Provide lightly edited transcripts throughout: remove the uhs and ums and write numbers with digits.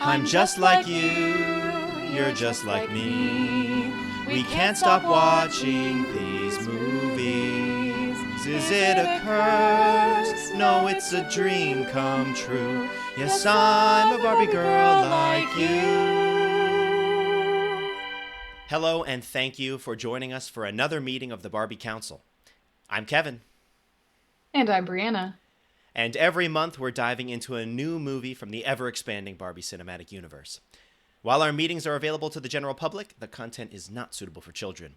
I'm just like you, you're just like me. We can't stop watching these movies. Is it a curse? No, it's a dream come true. Yes, I'm a Barbie girl like you. Hello, and thank you for joining us for another meeting of the Barbie Council. I'm Kevin. And I'm Briana. And every month we're diving into a new movie from the ever-expanding Barbie cinematic universe. While our meetings are available to the general public, the content is not suitable for children.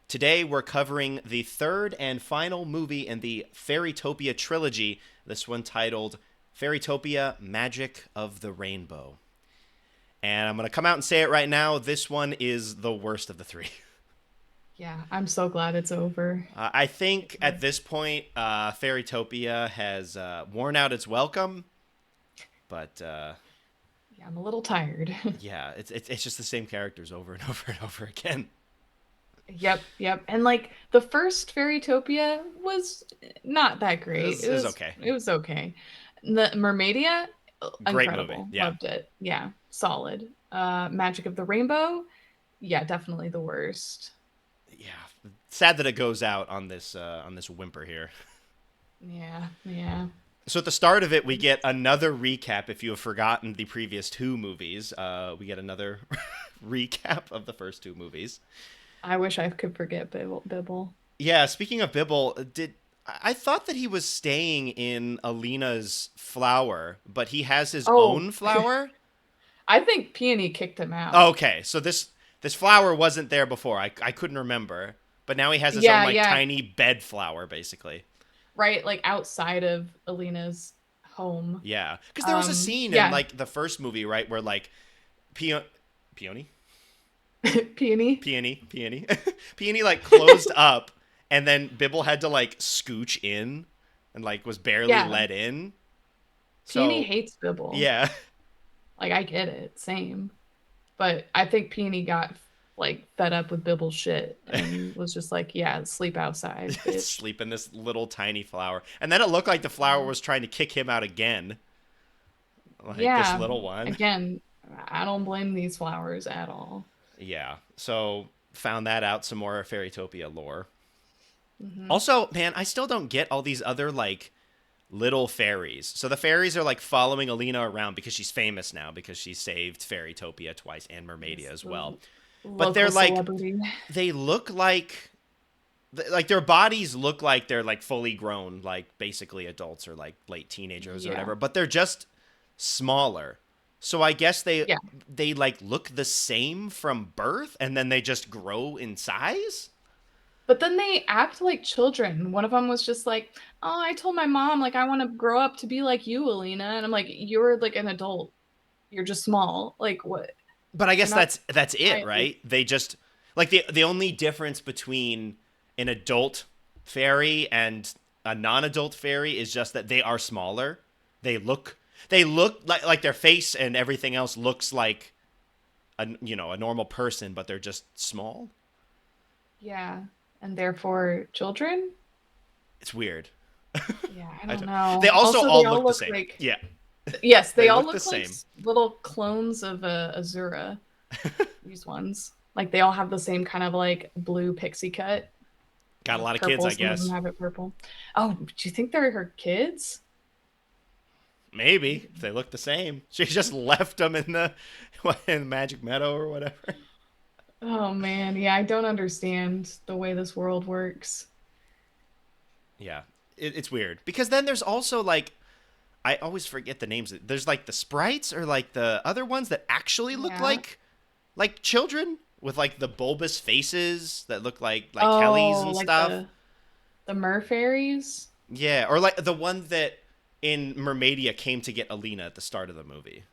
Today we're covering the third and final movie in the Fairytopia trilogy, this one titled Fairytopia, Magic of the Rainbow. And I'm going to come out and say it right now, this one is the worst of the three. Yeah, I'm so glad it's over. I think at this point, Fairytopia has worn out its welcome, but Yeah, I'm a little tired. yeah, it's just the same characters over and over and over again. Yep. And like the first Fairytopia was not that great. It was okay. It was okay. The Mermaidia, Great movie, incredible. yeah. Loved it. Yeah, solid. Magic of the Rainbow, yeah, definitely the worst. Yeah, sad that it goes out on this whimper here. Yeah. So at the start of it, we get another recap. If you have forgotten the previous two movies, we get another recap of the first two movies. I wish I could forget Bibble. Yeah, speaking of Bibble, I thought that he was staying in Alina's flower, but he has his Oh, own flower? I think Peony kicked him out. Okay, so this flower wasn't there before. I couldn't remember, but now he has his own Yeah. tiny bed flower basically. Right, like outside of Alina's home. Yeah, because there was a scene in Yeah, the first movie, right, where Peony, Peony. Peony, Peony closed up, and then Bibble had to scooch in, and was barely Yeah, let in. Peony So hates Bibble. yeah, Like I get it, same. But I think Peony got like fed up with Bibble's shit and was just like, "Yeah, sleep outside, bitch." sleep in this little tiny flower, and then it looked like the flower was trying to kick him out again, like this Yeah, little one. again, I don't blame these flowers at all. Yeah, so found that out, some more Fairytopia lore. Hmm. Also, man, I still don't get all these other little fairies. So the fairies are following Alina around because she's famous now because she saved Fairytopia twice and Mermaidia It's as the well. But local they're celebrity. they look their bodies look like they're fully grown, basically adults or late teenagers or Yeah, whatever, but they're just smaller. So I guess yeah. they look the same from birth and then they just grow in size? But then they act like children. One of them was just like, "Oh, I told my mom like I want to grow up to be like you, Alina," and I'm like, "You're like an adult. You're just small. Like what? But I You're guess not that's it, giant leap." right? They just the only difference between an adult fairy and a non-adult fairy is just that they are smaller. They look like their face and everything else looks like a normal person, but they're just small. Yeah, and therefore children? It's weird. Yeah, I I don't don't. They know. also Also, all they all look the look same. like Yeah, yes, they they all look the look like same. little clones of Azura. These ones, like they all have the same kind of like blue pixie cut Got a or lot of kids, purple. I Some of them guess. have it purple. Oh, do you think they're her kids? Maybe if they look the same. She just left them in the in Magic Meadow or whatever. Oh man, yeah, I don't understand the way this world works. Yeah, it's weird because then there's also I always forget the names. There's the sprites or the other ones that actually look Yeah. like children with the bulbous faces that look like Kelly's Oh, and like stuff. the mer fairies. Yeah, or the one that in Mermaidia came to get Alina at the start of the movie.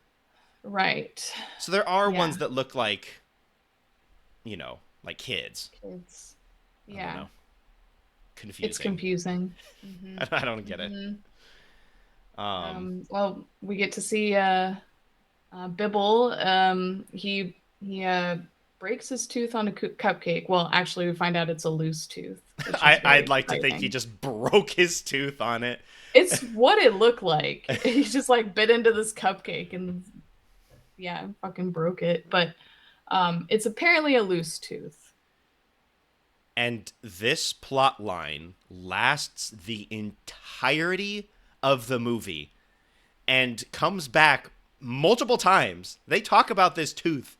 Right. So there are Yeah. ones that look like kids. Kids. I don't Yeah. know. It's Confusing. confusing. Hmm. I don't get it. Hmm. Um, Well, we get to see Bibble. He breaks his tooth on a cupcake. Well, actually, we find out it's a loose tooth, which is very I'd like to think he exciting. just broke his tooth on it. It's what it looked like. He just like bit into this cupcake and yeah, fucking broke it. But it's apparently a loose tooth. And this plot line lasts the entirety of the movie and comes back multiple times. They talk about this tooth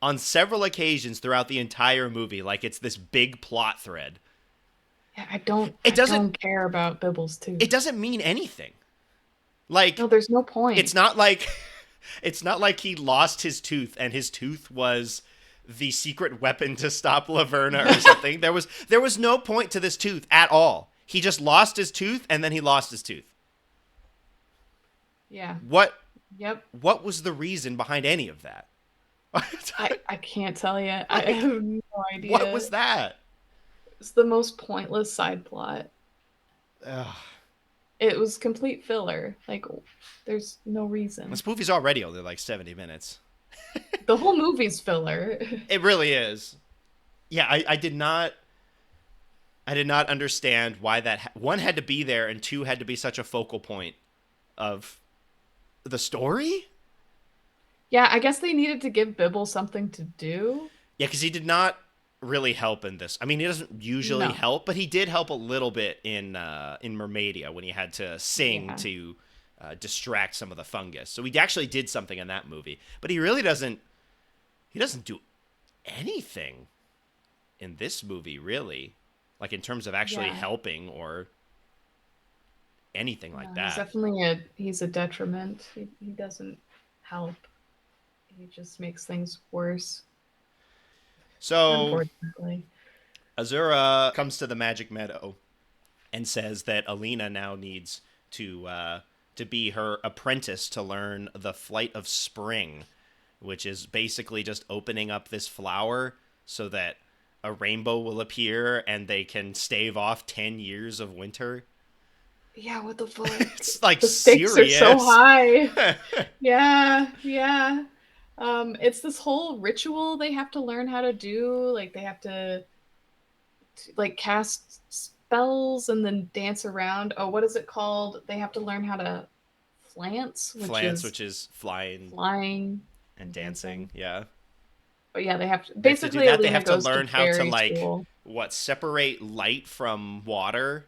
on several occasions throughout the entire movie, like it's this big plot thread. Yeah, It I doesn't don't care about Bibble's it tooth. doesn't mean anything. Like No, there's no it's point. not like it's not like he lost his tooth and his tooth was the secret weapon to stop Laverna or something. There was no point to this tooth at all. He just lost his tooth and then he lost his tooth. Yeah. What Yep. what was the reason behind any of that? I can't tell you. I Like, have no what idea. was that? It's the most pointless side plot. Ugh. It was complete filler. Like, there's no reason. This movie's already only like 70 minutes. The whole movie's filler. It really is. Yeah, I did not understand why that one had to be there and two had to be such a focal point of the story. Yeah, I guess they needed to give Bibble something to do. Yeah, because he did not really help in this. I mean, he doesn't usually No. help, but he did help a little bit in Mermaidia when he had to sing Yeah. to distract some of the fungus. So he actually did something in that movie, but he really doesn't. He doesn't do anything in this movie, really, like in terms of actually Yeah. helping or anything like No, that. he's a detriment. He doesn't help. He just makes things worse, So unfortunately. Azura comes to the Magic Meadow and says that Alina now needs to be her apprentice to learn the Flight of Spring, which is basically just opening up this flower so that a rainbow will appear and they can stave off 10 years of winter. Yeah, what the fuck? It's like The stakes are so serious. high. Yeah, yeah. It's this whole ritual they have to learn how to do. Like they have to like cast spells and then dance around. Oh, what is it called? They have to learn how to flance, which Flance, is which is flying flying and and dancing. dancing. Yeah. But yeah, they have to They have to do basically that. They Alina have to goes to learn how to fairy like school. what separate light from water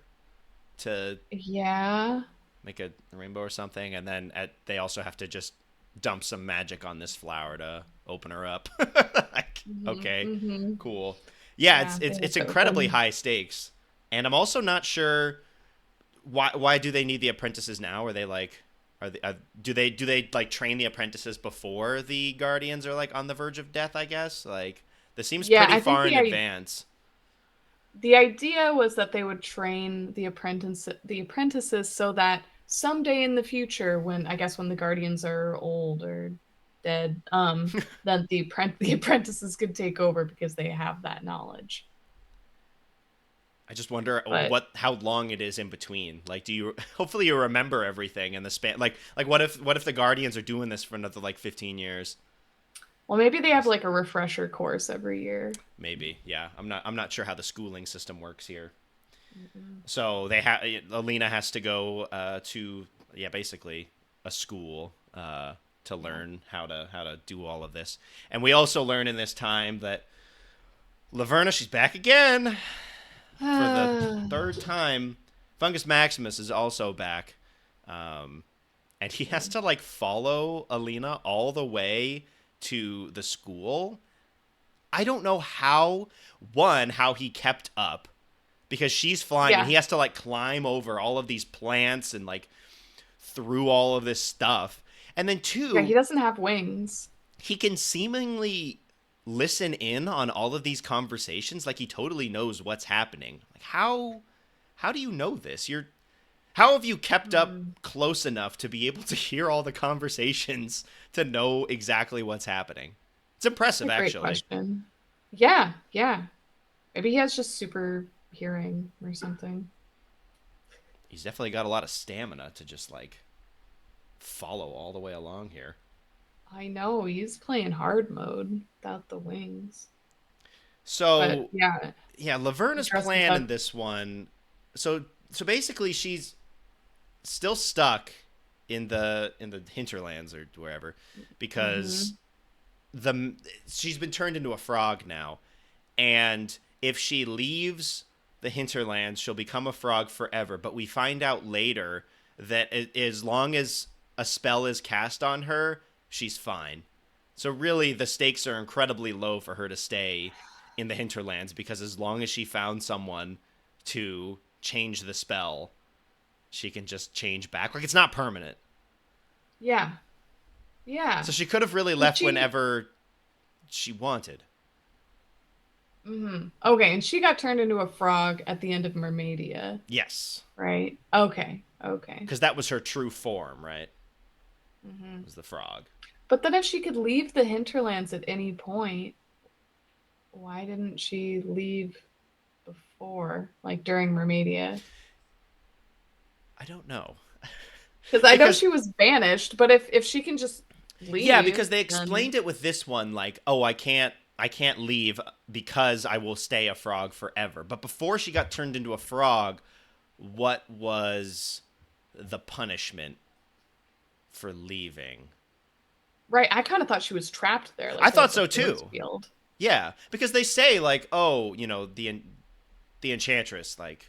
to Yeah. make a rainbow or something, and then they also have to just dump some magic on this flower to open her up. Like, okay, Mm-hmm. cool. Yeah, it's Yeah, they it's have it's to incredibly open. high stakes, and I'm also not sure why do they need the apprentices now? Are they like do they like train the apprentices before the guardians are like on the verge of death? I guess like this seems Yeah, pretty I think far in advance. the idea was that they would train the apprentices so that someday in the future, when I guess when the guardians are old or dead, then the apprentices could take over because they have that knowledge. I just wonder But how long it is in between. Like, do you hopefully you remember everything in the span? Like what if the Guardians are doing this for another like 15 years? well, maybe they have like a refresher course every year. Maybe, yeah. I'm not sure how the schooling system works here. Mm-mm. So Alina has to go to yeah basically a school to Yeah. learn how to do all of this, and we also learn in this time that Laverna, she's back again for the third time. Fungus Maximus is also back, um, and he has to like follow Alina all the way to the school. I don't know how he kept up because she's flying and Yeah. he has to like climb over all of these plants and like through all of this stuff. And then Yeah, he two, doesn't have wings. he can seemingly listen in on all of these conversations like he totally knows what's happening. Like how do you know this? How have you kept up Mm, close enough to be able to hear all the conversations to know exactly what's happening? It's that's impressive a great actually. question. Yeah, yeah. Maybe he has just super hearing or something. He's definitely got a lot of stamina to just like follow all the way along here. I know he's playing hard mode without the wings. But So yeah, yeah, Laverna's dresses plan in up. this one. So basically, she's still stuck in the hinterlands or wherever, because Mhm. the she's been turned into a frog now, and if she leaves the hinterlands, she'll become a frog forever. But we find out later that as long as a spell is cast on her, she's fine. So really, the stakes are incredibly low for her to stay in the hinterlands, because as long as she found someone to change the spell, she can just change back. Like, it's not permanent. Yeah. Yeah. So she could have really So left she whenever she wanted. Okay, and she got turned into a frog at the end of Mermaidia, Yes. right? Okay. Okay. Because that was her true form, right? hmm Was the frog. But then if she could leave the hinterlands at any point, why didn't she leave before, like during Mermaidia? I don't know. Because I know Because she was banished, but if she can just yeah, leave, because they then explained it with this one like, "Oh, I can't leave because I will stay a frog forever." But before she got turned into a frog, what was the punishment for leaving? right, I kind of thought she was trapped there, I like thought the so force too. field. Yeah, because they say like, "Oh, the enchantress like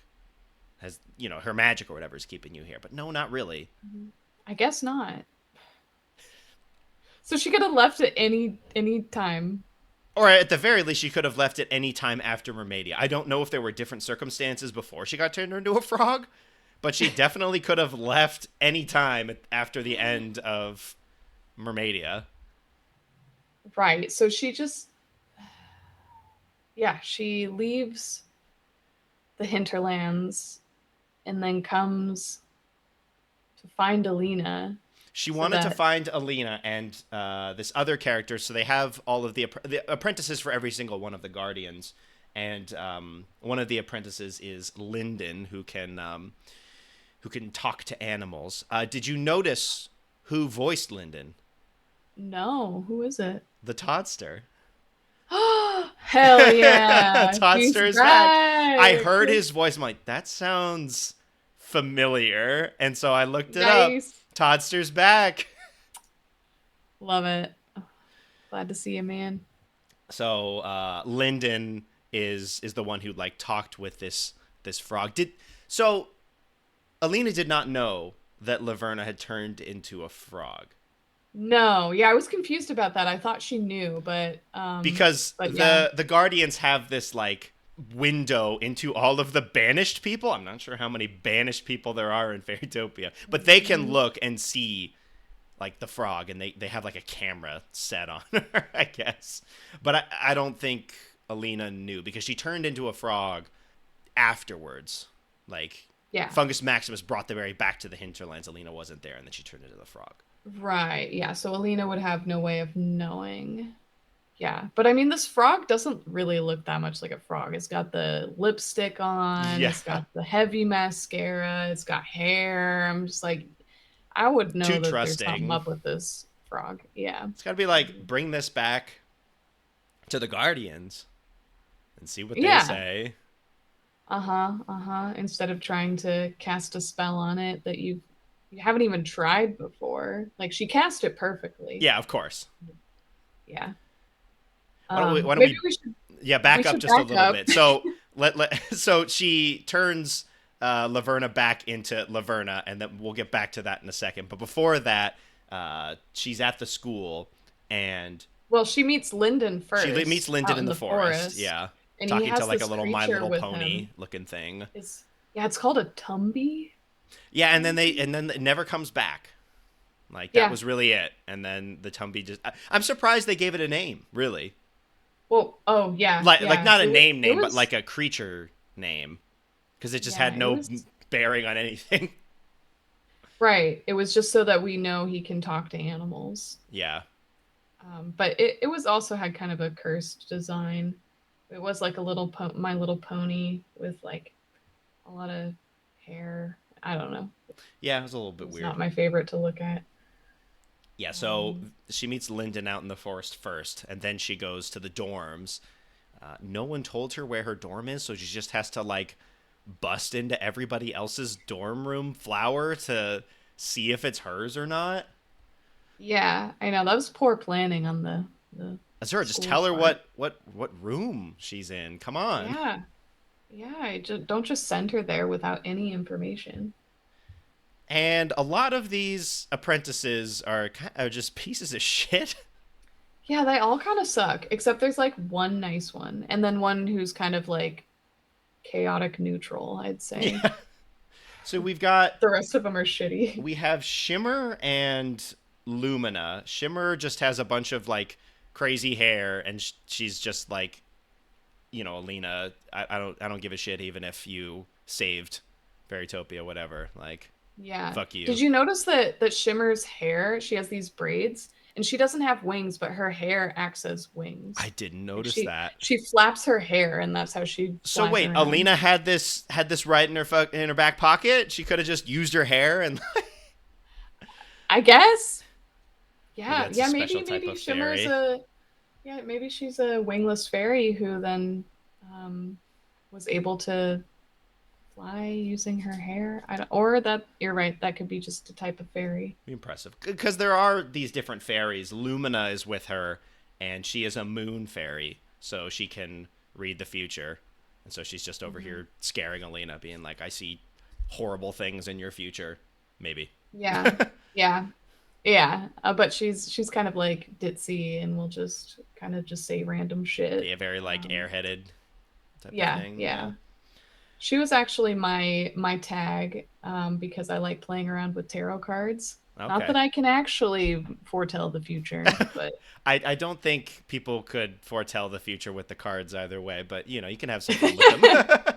has, her magic or whatever is keeping you here." But no, not really. I guess not. So she could have left at any time. Or at the very least, she could have left at any time after Mermaidia. I don't know if there were different circumstances before she got turned into a frog, but she definitely could have left any time after the end of Mermaidia. Right. So she just, yeah, she leaves the hinterlands and then comes to find Alina She so wanted to that, find Alina and this other character, so they have all of the apprentices for every single one of the guardians, and one of the apprentices is Lyndon, who can talk to animals. Did you notice who voiced Lyndon? no, who is it? The Toddster. Hell yeah. He's Toddster is back. I back. heard his voice. I'm like, that sounds familiar. And so I looked it up. Nice. Toddster's back. Love it. Glad to see you, man. So Lyndon is the one who like talked with this frog. So Alina did not know that Laverna had turned into a frog. No, yeah, I was confused about that. I thought she knew, Because but yeah. the guardians have this like window into all of the banished people. I'm not sure how many banished people there are in Fairytopia, but they can Mhm. look and see like the frog, and they have like a camera set on her, I guess. But I don't think Alina knew, because she turned into a frog afterwards. Like, Yeah. Fungus Maximus brought the berry back to the hinterlands. Alina wasn't there, and then she turned into the frog. Right. Yeah. So Alina would have no way of knowing. Yeah. But I mean, this frog doesn't really look that much like a frog. It's got the lipstick on, Yeah. it's got the heavy mascara, it's got hair. I'm just like, I would Too know that there's something trusting. up with this frog. Yeah. It's got to be like, bring this back to the guardians and see what they Yeah. say. Uh-huh. Uh-huh. Instead of trying to cast a spell on it that you haven't even tried before. Like she cast it perfectly. Yeah, of course. Yeah. Why don't we? Why don't Maybe we? we should Yeah, we back up should just a back little up. bit. So so she turns Laverna back into Laverna, and then we'll get back to that in a second. But before that, she's at the school, and Well, she meets Lyndon she meets first Lyndon out in in the the forest. forest, Yeah, and he talking to has like a this little My creature Little with Pony him. looking thing. Yeah, it's called a tumby. Yeah, and then Tumby? it never comes back. Like, that Yeah. was really it. And then the Tumby just. I'm surprised they gave it a name. Really. Well, oh yeah, Like yeah. not a It name, but was like a creature name, because it just yeah, had it no was bearing on anything. right. It was just so that we know he can talk to animals. Yeah. But it was also had kind of a cursed design. It was like a My Little Pony with like a lot of hair. I don't know. Yeah, it was a little It bit was weird. not my favorite to look at. Yeah, so Um, she meets Lyndon out in the forest first, and then she goes to the dorms. No one told her where her dorm is, so she just has to like bust into everybody else's dorm room flower to see if it's hers or not. Yeah, I know that was poor planning on the Azura, just school's tell her part. what room she's in. Come on. Yeah, yeah. Don't just send her there without any information. And a lot of these apprentices are just pieces of shit. Yeah, they all kind of suck, except there's like one nice one, and then one who's kind of like chaotic neutral, I'd say. Yeah. So we've got The rest of them are shitty. we have Shimmer and Lumina. Shimmer just has a bunch of like crazy hair, and she's just like, Alina. I don't give a shit even if you saved Fairytopia, whatever. Like, Yeah. fuck you. Did you notice that Shimmer's hair, she has these braids and she doesn't have wings, but her hair acts as I wings. didn't Like notice she that. she flaps her hair and that's how she So flies wait, around. Alina had this right in her back pocket. She could have just used her hair, and I guess. maybe Yeah, that's a yeah, special type maybe of Shimmer's fairy. a yeah, maybe she's a wingless fairy who then um was able to fly using her hair. I don't, or that you're right, that could be just a type of fairy. Impressive, because there are these different fairies. Lumina is with her, and she is a moon fairy, so she can read the future. And so she's just over Mhm. here scaring Alina, being like, "I see horrible things in your future." Maybe. Yeah. Yeah. Yeah, but she's kind of like ditzy and will just kind of just say random shit. Yeah, very like Um, airheaded type of yeah, thing. Yeah. yeah. She was actually my tag because I like playing around with tarot cards. Not Okay. that I can actually foretell the future, but I don't think people could foretell the future with the cards either way, but you can have some fun with them.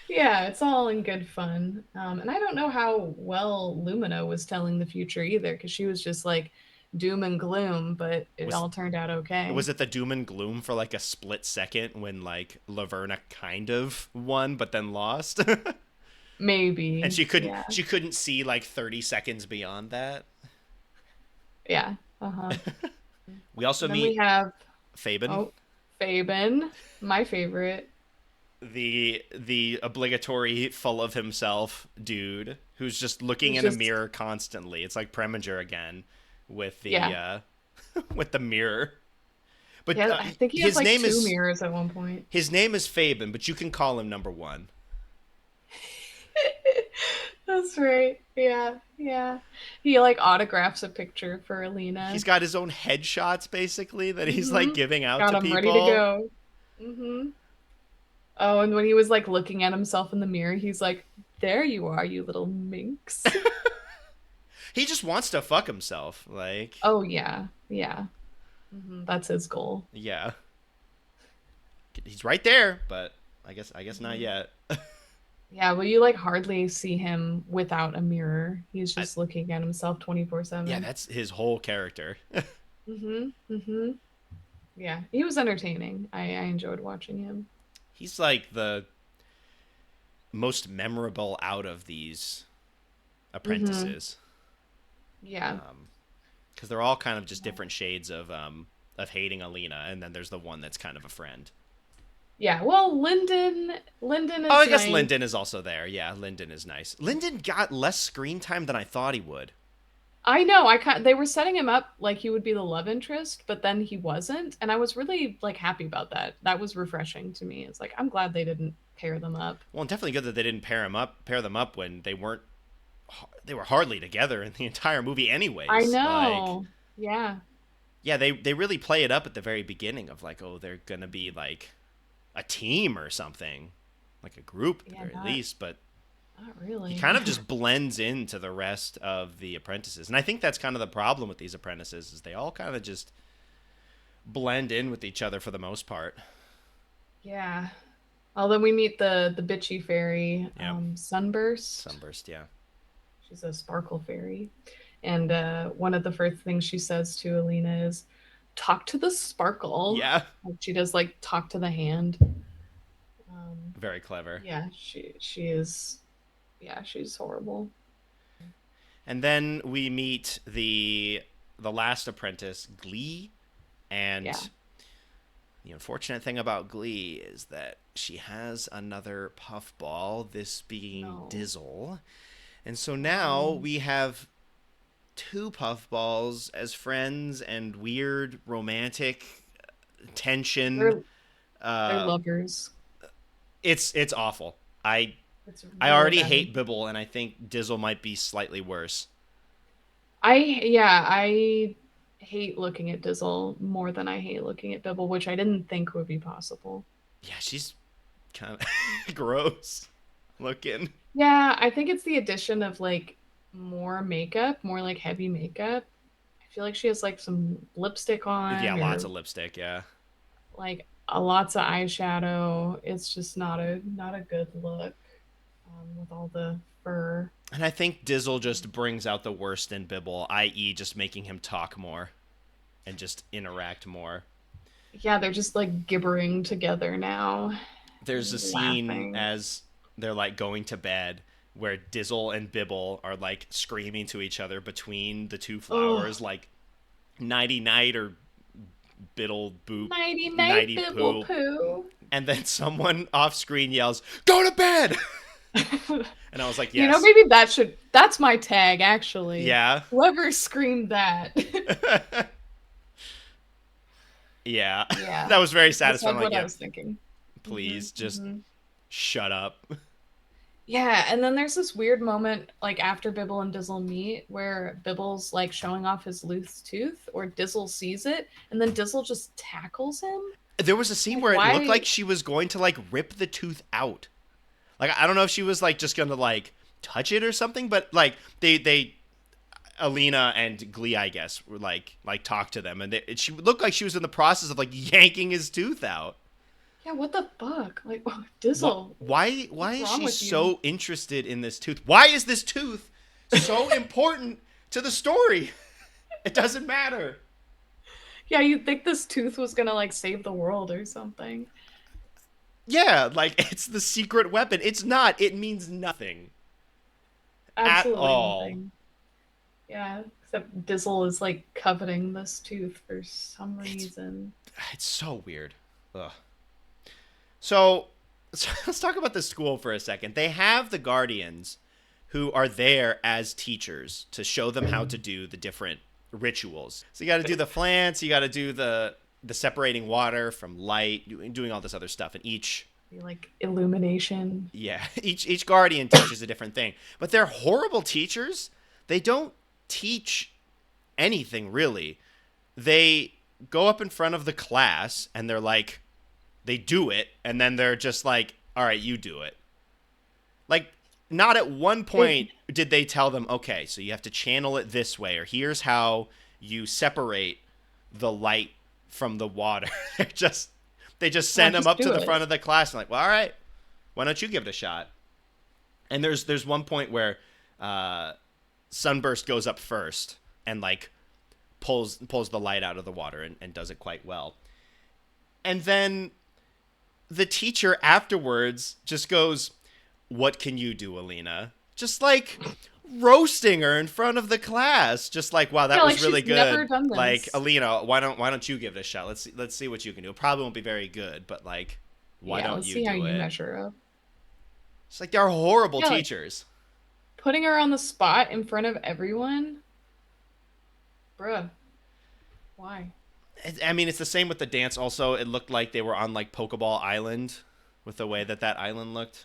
yeah, it's all in good fun. And I don't know how well Lumina was telling the future either, because she was just like doom and gloom, but it was all turned out okay. was it the doom and gloom for like a split second when like Laverna kind of won but then lost? And Maybe, yeah, she couldn't see like 30 seconds beyond that. yeah, uh-huh. We also And then we meet have Fabian, oh, Fabian, my favorite. the obligatory full of himself dude who's just looking He's in a just mirror constantly. It's like Preminger again with the yeah. with the mirror. But Yeah, I think he has his like name two is mirrors at one point. his name is Fabian, but you can call him number 1. That's right. Yeah, yeah. He like autographs a picture for He's Alina. got his own headshots basically that he's like Mm-hmm. giving out Got to him ready to people. go. Mm-hmm. Oh, and when he was like looking at himself in the mirror, he's like, "There you are, you little minx." He just wants to fuck himself. Like, Oh yeah, yeah. That's his goal. yeah, he's right there, but I guess not Mhm. yet. Yeah, well, you like hardly see him without a mirror. He's I, just looking at himself yeah, 24/7. that's his whole character. Mm-hmm. Mm-hmm. Yeah, he was entertaining. I enjoyed watching him. He's like the most memorable out of these Mm-hmm. apprentices, Yeah. because they're all kind of just different shades of hating Alina, and then there's the one that's kind of a friend. Yeah. Well, Lyndon Oh, I is guess nice. Lyndon is also there. Yeah, Lyndon is nice. Lyndon got less screen time than I thought he would. I know. They were setting him up like he would be the love interest, but then he wasn't, and I was really like happy about that. That was refreshing to me. It's like I'm glad they didn't pair them up. Well, and definitely good that they didn't pair them up when they were hardly together in the entire movie I anyways. Like, know. Yeah. yeah, they really play it up at the very beginning of like, oh, they're gonna be like a team or something, like a group at the Yeah, very least, but not he really. kind of just blends into the rest of the apprentices. And I think that's kind of the problem with these apprentices is they all kind of just blend in with each other for the most part. Yeah. Oh, then we meet the bitchy fairy, Yeah. Sunburst. Sunburst, yeah. She's a sparkle fairy. And one of the first things she says to Alina is, "Talk to the sparkle." Yeah. Like she does like talk to the hand. Um, Very clever. yeah, she is. Yeah, she's horrible. And then we meet the last apprentice, Glee, Yeah. and the unfortunate thing about Glee is that she has another puffball, this being No. Dizzle. And so now Oh. we have two puffballs as friends and weird romantic tension. They're they're Uh, lovers. it's awful. It's I really already bad. hate Bibble, and I think Dizzle might be slightly worse. I hate looking at Dizzle more than I hate looking at Bibble, which I didn't think would be possible. Yeah, she's kind of gross looking. Yeah, I think it's the addition of like more makeup, more like heavy makeup. I feel like she has like some lipstick Yeah, on lots or of lipstick. Yeah, like lots of eyeshadow. It's just not a good look with all the fur. and I think Dizzle just brings out the worst in Bibble, i.e., just making him talk more and just interact more. Yeah, they're just like gibbering together now, There's a scene laughing. as they're like going to bed where Dizzle and Bibble are like screaming to each other between the two Oh, flowers, like nighty night or biddle boop, nighty night, nighty Bibble poo. poo. And then someone off screen yells, "Go to bed!" And I was like, You know, yes. maybe that's my tag actually. Yeah. Whoever screamed that. Yeah. Yeah. That was very You satisfying. said Like, what I yeah, was thinking. please just Hmm. shut up. Yeah, and then there's this weird moment like after Bibble and Dizzle meet where Bibble's like showing off his loose tooth or Dizzle sees it and then Dizzle just tackles him. There was a scene Like where it looked like why? she was going to like rip the tooth out. Like I don't know if she was like just gonna like touch it or something, but like they Alina and Glee, I guess, were like talk to them, and she looked like she was in the process of like yanking his tooth out. Yeah, what the fuck? Like Why Dizzle, why what's is wrong she with you? so interested in this tooth? Why is this tooth so important to the story? It doesn't matter. Yeah, you'd think this tooth was gonna like save the world or something. Yeah, like it's the secret weapon. It's not. It means nothing at Absolutely all. nothing. Yeah, except Dizzle is like coveting this tooth for some It's reason. it's so weird. Ugh. So, so let's talk about the school for a second. They have the guardians who are there as teachers to show them how to do the different rituals. So you got to do the flants, you got to do the separating water from light, doing all this other stuff. And each Like illumination. yeah, each guardian teaches a different thing. But they're horrible teachers. They don't teach anything really. They go up in front of the class and they're like they do it and then they're just like, "All right, you do it." Like not at one They point did they tell them, "Okay, so you have to channel it this way or here's how you separate the light from the water." They just no, send them just up to do the it. front of the class and like, "Well, all right, why don't you give it a shot?" And there's one point where uh, Sunburst goes up first and like pulls the light out of the water and does it quite well. And then the teacher afterwards just goes, "What can you do, Alina?" Just like roasting her in front of the class. Just like, "Wow, Yeah, that like was really she's never good." done Like, this. "Alina, why don't you give it a shot? Let's see what you can do. It probably won't be very good, but like why Yeah, don't let's you see how do you it?" measure up. It's like they're horrible Yeah, like teachers. putting her on the spot in front of everyone. Bruh, why? I mean, it's the same with the dance. Also, it looked like they were on like Pokeball Island with the way that that island looked.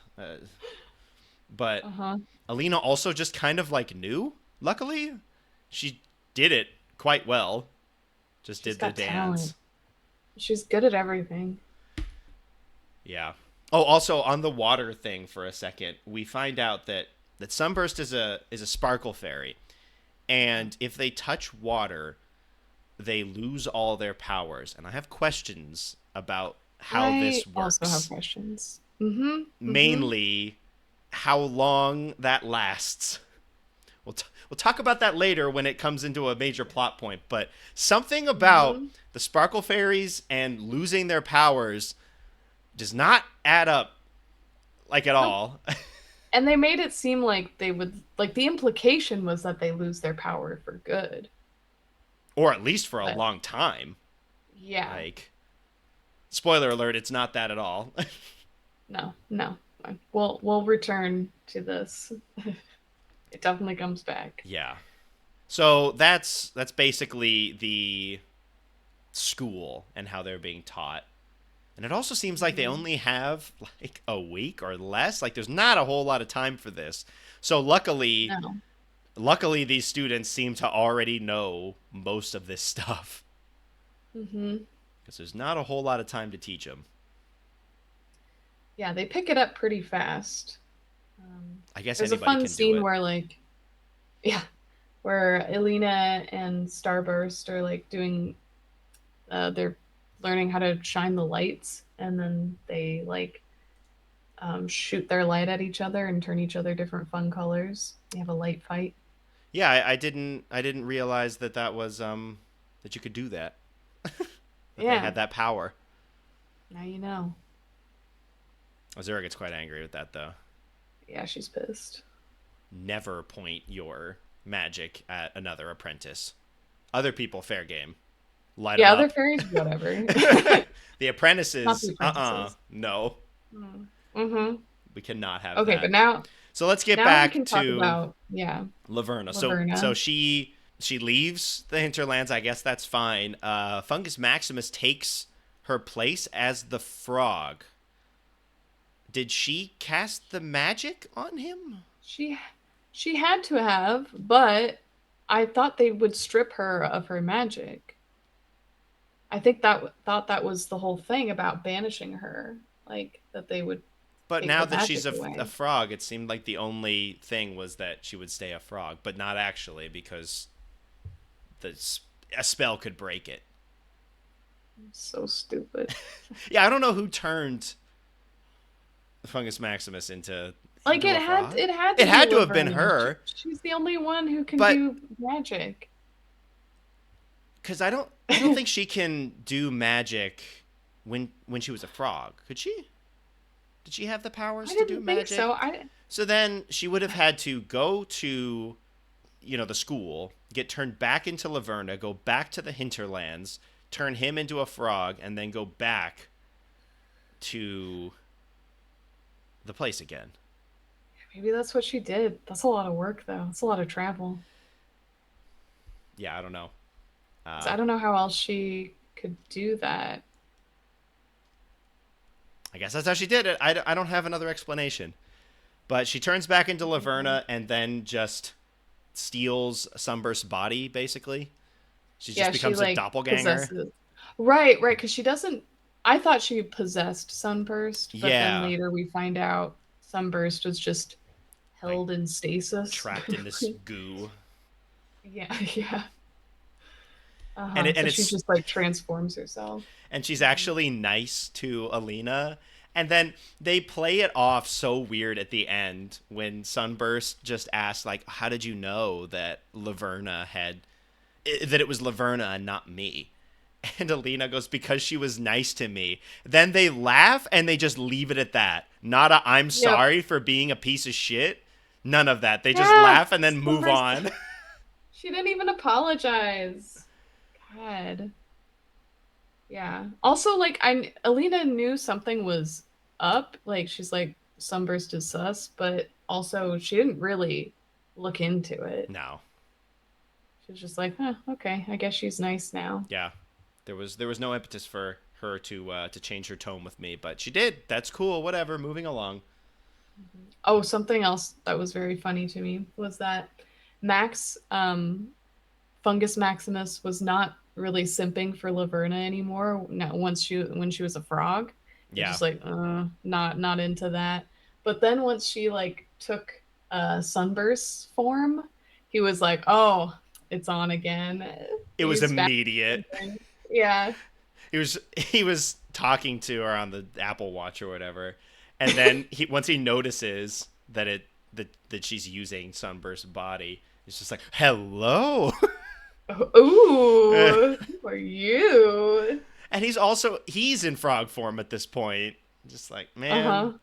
But Uh-huh. Alina also just kind of like knew. Luckily, she did it quite well. Just She's did the got talent. dance. She's good at everything. Yeah. Oh, also on the water thing for a second, we find out that Sunburst is a sparkle fairy, Yeah. and if they touch water, they lose all their powers. And I have questions about how I this also have works. questions. Mm-hmm. Mm-hmm. Mainly, how long that lasts. We'll talk about that later when it comes into a major plot point. But something about Mm-hmm. the Sparkle Fairies and losing their powers does not add up like at Nope. all, And they made it seem like they would like the implication was that they lose their power for good. or at least for a But long time. yeah. Like, spoiler alert, it's not that at all. No, no. We'll return to this. It definitely comes back. Yeah. So that's basically the school and how they're being taught. And it also seems like they Mhm. only have like a week or less. Like there's not a whole lot of time for this. So No. luckily these students seem to already know most of this stuff Hmm. because there's not a whole lot of time to teach them. Yeah, they pick it up pretty fast. I guess There's a anybody fun can do scene it. where like, yeah, where Elena and Starburst are like doing, they're learning how to shine the lights, and then they like shoot their light at each other and turn each other different fun colors. They have a light fight. Yeah, I didn't realize that that was that you could do that. That they Yeah, had that power. now you know. Azura gets quite angry with that though. Yeah, she's pissed. Never point your magic at another apprentice. Other people, fair game. Light them Yeah, other up. fairies, whatever. The Not the apprentices, apprentices. no. Mm-hmm. We cannot have Okay, but that. now So let's get now we back can talk to about, yeah, Laverna. So Laverna. she leaves the hinterlands. I guess that's fine. Fungus Maximus takes her place as the frog. Did she cast the magic on him? She she had to have, but I thought they would strip her of her magic. I think thought that was the whole thing about banishing her, like that they would But take now her that she's magic a away. frog, it seemed like the only thing was that she would stay a frog, but not actually because the a spell could break it. So stupid. Yeah, I don't know who turned Fungus Maximus Like into a frog. it had It to be had to have been Laverna. her, She's the only one who can but do magic. because I don't think she can do magic when she was a frog. Could she? Did she have the I powers to do didn't think magic? so. I So then she would have had to go to the school, get turned back into Laverna, go back to the hinterlands, turn him into a frog, and then go back to the place again. maybe that's what she did. That's a lot of work though. That's a lot of travel. Yeah, I don't know. 'Cause I don't know how else she could do that. I guess that's how she did it. I don't have another explanation. But she turns back into Mhm. Laverna and then just steals Sunburst's body, basically. She just Yeah, she becomes a like doppelganger. possesses. Right, right, because she doesn't. I thought she possessed Sunburst, but then Yeah, later we find out Sunburst was just like held in stasis. trapped in this goo. Yeah, yeah. And Uh-huh. it, So and she it's just like transforms herself. and she's Mhm. actually nice to Alina. And then they play it off so weird at the end when Sunburst just asks, like, how did you know that that it was Laverna and not me? And Alina goes, because she was nice to me. Then they laugh and they just leave it at that. Not a I'm Yep. sorry for being a piece of shit. None of that. They just Yeah. laugh and then move Sunburst. on. She didn't even apologize. God. Yeah. Also, like Alina knew something was up. Like she's like Sunburst is sus, but also she didn't really look into it. No. She was just like, huh, okay, I guess she's nice now. Yeah. There was no impetus for her to change her tone with me, but she did. That's cool. Whatever. Moving along. Oh, something else that was very funny to me was that Max, Fungus Maximus was not really simping for Laverna anymore. Now, once she when she was a frog, he was Yeah. just like, not into that. But then once she like took Sunburst's form, he was like, oh, it's on again. It was He's back. immediate. Yeah. He was talking to her on the Apple Watch or whatever, and then once he notices that she's using Sunburst's body, he's just like, "Hello," Ooh, who are you? and he's in frog form at this point. Just like, Uh man, huh.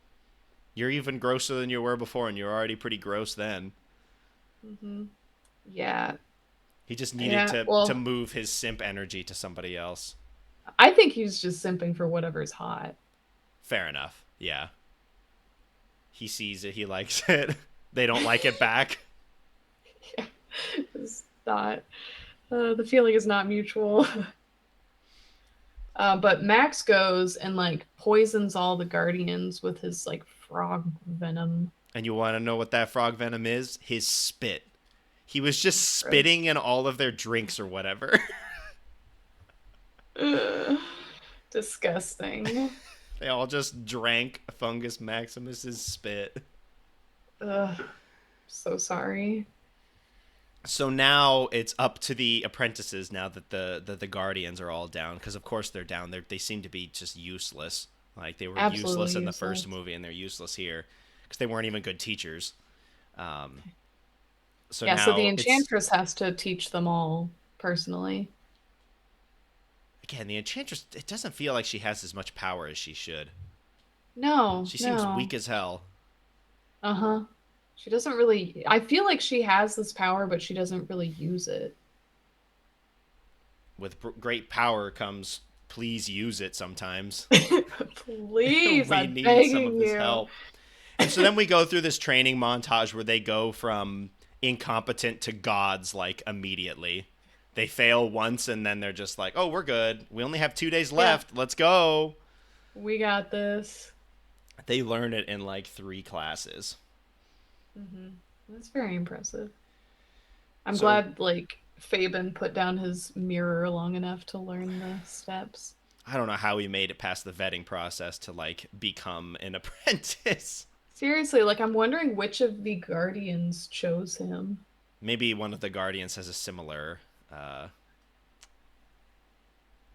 you're even grosser than you were before, and you're already pretty gross then. Hmm. Yeah. He just needed Yeah. to Well, move his simp energy to somebody else. I think he's just simping for whatever's hot. Fair enough. Yeah, he sees it. He likes it. They don't like it back. Yeah. not. The feeling is not mutual. But Max goes and like poisons all the guardians with his like frog venom. And you want to know what that frog venom is? His spit. He was just Gross. spitting in all of their drinks or whatever. Ugh, disgusting. They all just drank Fungus Maximus's spit. Ugh, so sorry. So now it's up to the apprentices now that the guardians are all down, because of course they're down. They seem to be just useless. Like they were Absolutely useless in the useless. first movie, and they're useless here because they weren't even good teachers. Um, so Yeah, so the now it's Enchantress has to teach them all personally. again the Enchantress. It doesn't feel like she has as much power as she should. No, She seems no. weak as hell. Uh-huh. She doesn't really. I feel like she has this power, but she doesn't really use it. With great power comes please use it sometimes. Please, We I'm need some of begging this you. help. And so then we go through this training montage where they go from incompetent to gods like immediately. They fail once and then they're just like, "Oh, we're good. We only have 2 days Yeah, left. Let's go." we got this. They learn it in like 3 classes. Hmm. That's very impressive. I'm So, glad, like, Fabian put down his mirror long enough to learn the steps. I don't know how he made it past the vetting process to like become an apprentice. Seriously, like, I'm wondering which of the Guardians chose him. Maybe one of the guardians has a similar uh,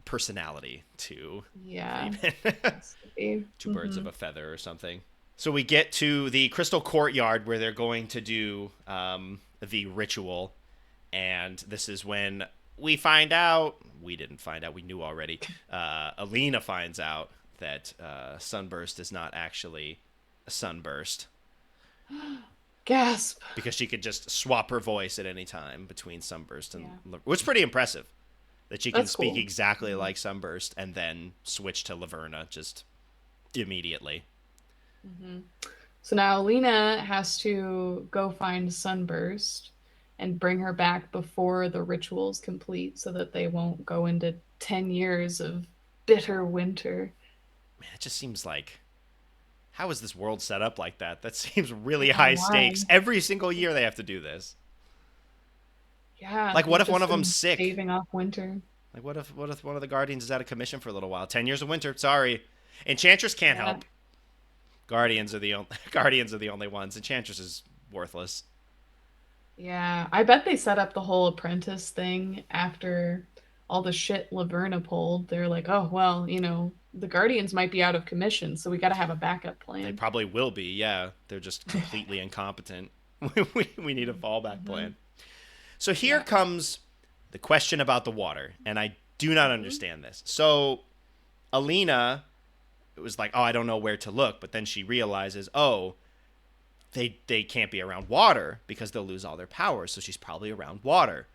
personality to Yeah, Fabian. has to be. Two birds of a feather or something. So we get to the crystal courtyard where they're going to do the ritual, and this is when we find out. We didn't find out. We knew already. Alina finds out that Sunburst is not actually a sunburst Gasp. because she could just swap her voice at any time between Sunburst and Yeah, which is pretty impressive that she can that's speak cool. exactly Hmm. like Sunburst and then switch to Laverna just immediately. Hmm. So now Lena has to go find Sunburst and bring her back before the ritual's complete so that they won't go into 10 years of bitter winter. Man, it just seems like how is this world set up like that? That seems I really know high why. stakes. Every single year they have to do this. Yeah, Like, what they've if one just of them's been sick? staving off winter. Like, what if one of the guardians is out of commission for a little while? 10 years of winter. Sorry, Enchantress can't Yeah. help. Guardians are the only guardians are the only ones. Enchantress is worthless. Yeah, I bet they set up the whole apprentice thing after all the shit Laverna pulled. They're like, oh, well, the Guardians might be out of commission, so we got to have a backup They plan. probably will be. Yeah, they're just completely incompetent. We need a fallback Hmm. plan. So here Yeah. comes the question about the water, and I do not Hmm. understand this. So Alina was like, "Oh, I don't know where to look," but then she realizes, "Oh, they can't be around water because they'll lose all their powers, so she's probably around water."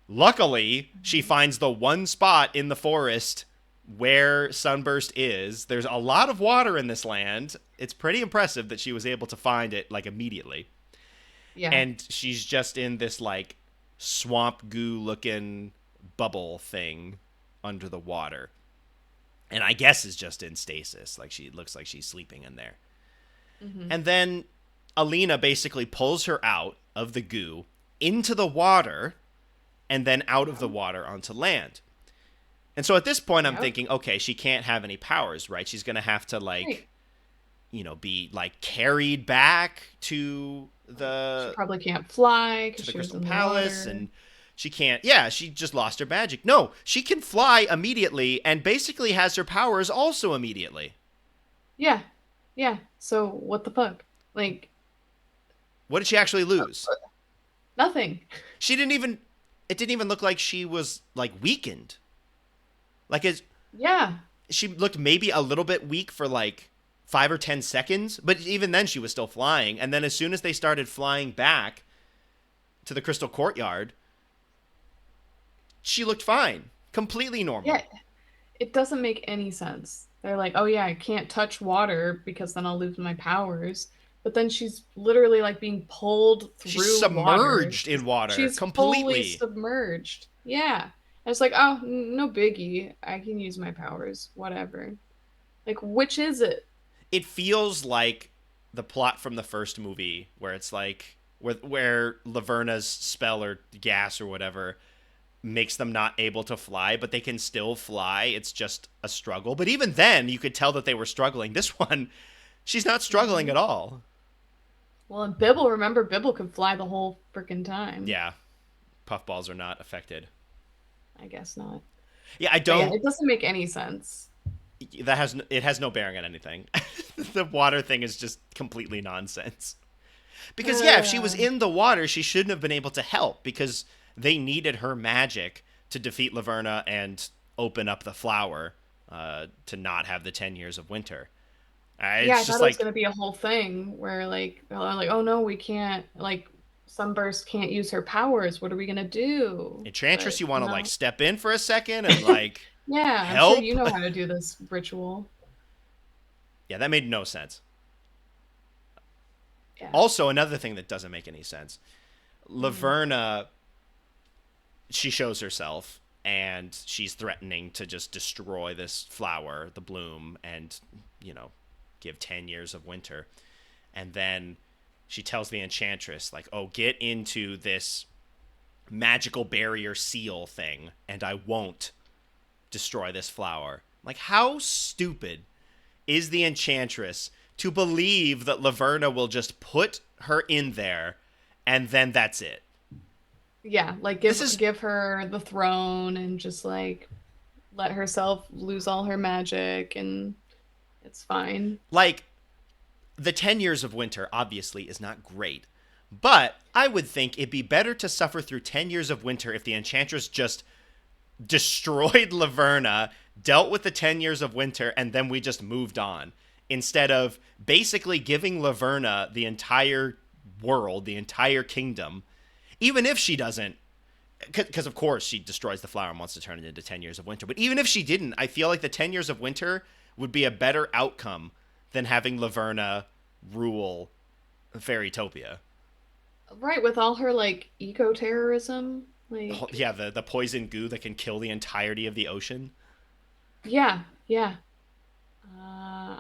Luckily, she Hmm. finds the one spot in the forest where Sunburst is. There's a lot of water in this land. It's pretty impressive that she was able to find it like immediately. Yeah. And she's just in this like swamp goo looking bubble thing under the water. And I guess is just in stasis. Like she looks like she's sleeping in there. Hmm. And then Alina basically pulls her out of the goo into the water and then out of the Yeah. water onto land. And so at this point, I'm Yeah. thinking, okay, she can't have any powers, right? She's going to have to, Right. like, be, like, carried back to She the probably can't fly because to the she was Crystal in the Palace, water. and she can't, yeah, she just lost her magic. No, she can fly immediately and basically has her powers also immediately. Yeah. Yeah. So what the fuck? Like, What did she actually lose? nothing. She didn't even, it didn't even look like she was, like, weakened. Like, Yeah. she looked maybe a little bit weak for like 5 or 10 seconds, but even then she was still flying. And then as soon as they started flying back to the Crystal Courtyard, she looked fine, completely normal. Yeah. It doesn't make any sense. They're like, oh yeah, I can't touch water because then I'll lose my powers. but then she's literally like being pulled She's through water. submerged in water She's fully completely. submerged. Yeah. And it's like, oh, no biggie. I can use my powers, whatever. Like, which is it? It feels like the plot from the first movie where it's like where Laverna's spell or gas or whatever makes them not able to fly, but they can still fly. It's just a struggle. But even then, you could tell that they were struggling. This one, she's not struggling Mhm. at all. Well, and Bibble, remember, Bibble could fly the whole freaking time. Yeah, puffballs are not affected. I guess not. Yeah, I But yeah, don't. it doesn't make any sense. It has no bearing on anything. The water thing is just completely nonsense. Because yeah, if she was Uh, in the water, she shouldn't have been able to help because they needed her magic to defeat Laverna and open up the flower to not have the 10 years of winter. yeah, I It's just thought it was like gonna be a whole thing where like they're like, oh no, we can't like Sunburst can't use her powers. What are we gonna do? Enchantress, But you want to like no. step in for a second and like Yeah, I'm sure help. you know how to do this ritual. Yeah, that made no sense. Yeah. Also, another thing that doesn't make any sense. Mhm. Laverna, she shows herself and she's threatening to just destroy this flower, the bloom, and, you know, give 10 years of winter. And then she tells the enchantress, like, oh, get into this magical barrier seal thing, and I won't destroy this flower. Like, how stupid is the enchantress to believe that Laverna will just put her in there and then that's it? Yeah, like This is give her the throne and just like let herself lose all her magic and it's fine. like the 10 years of winter obviously is not great, but I would think it'd be better to suffer through 10 years of winter if the enchantress just destroyed Laverna, dealt with the 10 years of winter, and then we just moved on. Instead of basically giving Laverna the entire world, the entire kingdom, even if she doesn't, because of course she destroys the flower and wants to turn it into 10 years of winter. But even if she didn't, I feel like the 10 years of winter would be a better outcome than having Laverna rule Fairytopia. Right, with all her like eco-terrorism, like Yeah, the poison goo that can kill the entirety of the ocean. yeah, yeah.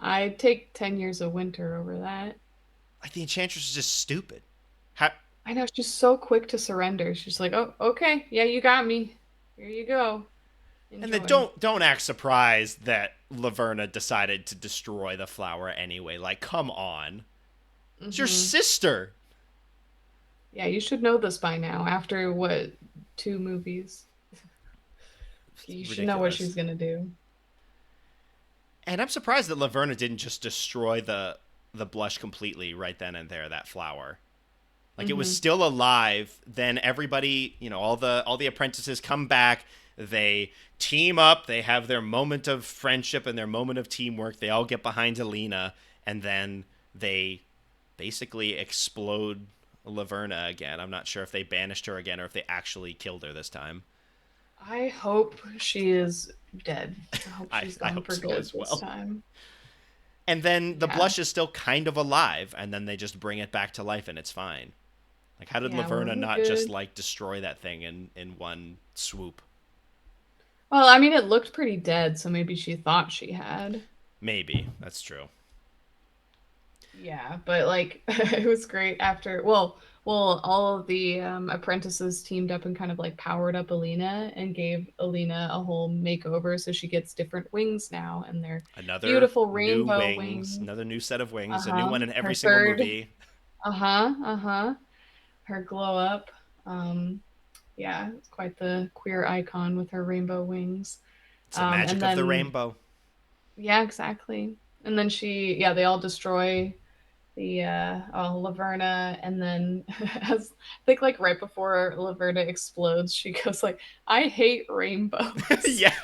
I'd take 10 years of winter over that. Like the enchantress is just stupid. How, I know she's so quick to surrender. She's like, "Oh, okay. Yeah, you got me. Here you go. and then Enjoy." don't act surprised that Laverna decided to destroy the flower anyway. Like, come on, it's your Hmm. sister. Yeah, you should know this by now after what, two movies? It's You should know what ridiculous. she's gonna do. And I'm surprised that Laverna didn't just destroy the blush completely right then and there. That flower, like it was Hmm. still alive. Then everybody, all the apprentices come back. They team up. They have their moment of friendship and their moment of teamwork. They all get behind Alina, and then they basically explode Laverna again. I'm not sure if they banished her again or if they actually killed her this time. I hope she is dead. I hope she's I gone hope for so good as this well. time. And then the Yeah. blush is still kind of alive, and then they just bring it back to life and it's fine. Like, how did Yeah, we're Laverna all not just good. like destroy that thing in one swoop? Well, I mean, it looked pretty dead, so maybe she thought she had. Maybe that's true. Yeah, but like it was great after all of the apprentices teamed up and kind of like powered up Alina and gave Alina a whole makeover so she gets different wings now and they're Another beautiful new rainbow wings, wings. another new set of wings, a new Uh-huh. one in every Her single third. movie. Uh-huh. Uh-huh. Her glow up. Yeah, it's quite the queer icon with her rainbow wings. It's the And magic of the then rainbow. yeah, exactly. And then yeah, they all destroy the Laverna, and then as I think like right before Laverna explodes, she goes like, "I hate rainbows." Yeah,